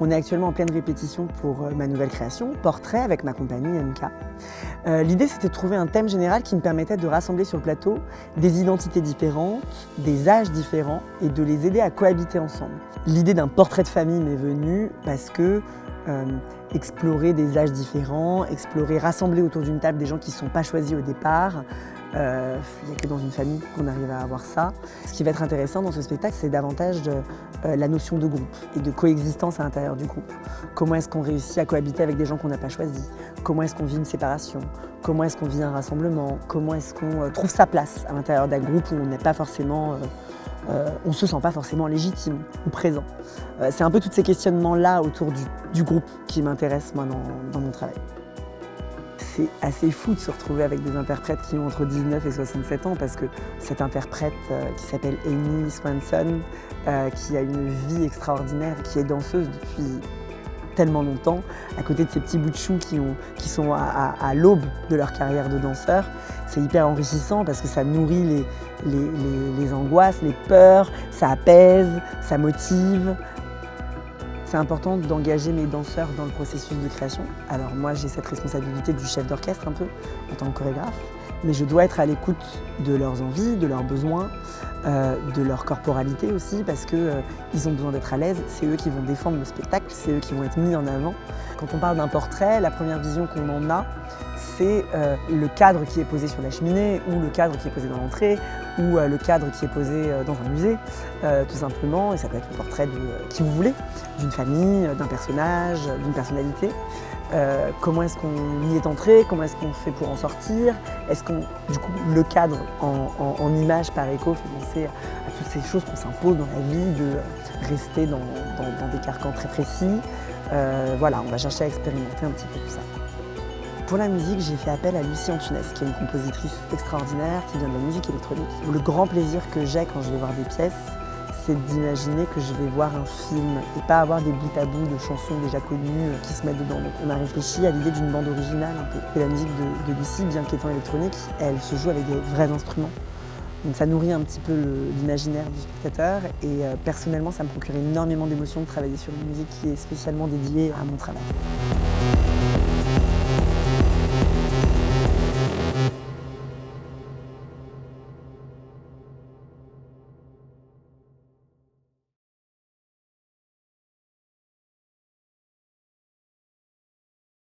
On est actuellement en pleine répétition pour ma nouvelle création, Portrait, avec ma compagnie MK. L'idée, c'était de trouver un thème général qui me permettait de rassembler sur le plateau des identités différentes, des âges différents et de les aider à cohabiter ensemble. L'idée d'un portrait de famille m'est venue parce que explorer des âges différents, rassembler autour d'une table des gens qui ne sont pas choisis au départ, il n'y a que dans une famille qu'on arrive à avoir ça. Ce qui va être intéressant dans ce spectacle, c'est davantage la notion de groupe et de coexistence à l'intérieur du groupe. Comment est-ce qu'on réussit à cohabiter avec des gens qu'on n'a pas choisis? Comment est-ce qu'on vit une séparation? Comment est-ce qu'on vit un rassemblement? Comment est-ce qu'on trouve sa place à l'intérieur d'un groupe où on n'est pas forcément, on ne se sent pas forcément légitime ou présent? C'est un peu tous ces questionnements-là autour du groupe qui m'intéressent moi dans mon travail. C'est assez fou de se retrouver avec des interprètes qui ont entre 19 et 67 ans parce que cette interprète qui s'appelle Amy Swanson, qui a une vie extraordinaire, qui est danseuse depuis tellement longtemps, à côté de ces petits bouts de choux qui sont à l'aube de leur carrière de danseur, c'est hyper enrichissant parce que ça nourrit les angoisses, les peurs, ça apaise, ça motive. C'est important d'engager mes danseurs dans le processus de création. Alors moi, j'ai cette responsabilité du chef d'orchestre un peu, en tant que chorégraphe, mais je dois être à l'écoute de leurs envies, de leurs besoins, de leur corporalité aussi, parce qu'ils ont besoin d'être à l'aise. C'est eux qui vont défendre le spectacle, c'est eux qui vont être mis en avant. Quand on parle d'un portrait, la première vision qu'on en a, c'est le cadre qui est posé sur la cheminée, ou le cadre qui est posé dans l'entrée, ou le cadre qui est posé dans un musée, tout simplement. Et ça peut être le portrait de qui vous voulez, d'une famille, d'un personnage, d'une personnalité. Comment est-ce qu'on y est entré? Comment est-ce qu'on fait pour en sortir? Est-ce qu'on, du coup, le cadre en image par écho fait penser à toutes ces choses qu'on s'impose dans la vie, de rester dans des carcans très précis. Voilà, on va chercher à expérimenter un petit peu tout ça. Pour la musique, j'ai fait appel à Lucie Antunes, qui est une compositrice extraordinaire, qui vient de la musique électronique. Le grand plaisir que j'ai quand je vais voir des pièces, c'est d'imaginer que je vais voir un film et pas avoir des bouts à bout de chansons déjà connues qui se mettent dedans. Donc on a réfléchi à l'idée d'une bande originale un peu. Et la musique de Lucie, bien qu'étant électronique, elle se joue avec des vrais instruments. Donc ça nourrit un petit peu l'imaginaire du spectateur et personnellement ça me procure énormément d'émotions de travailler sur une musique qui est spécialement dédiée à mon travail.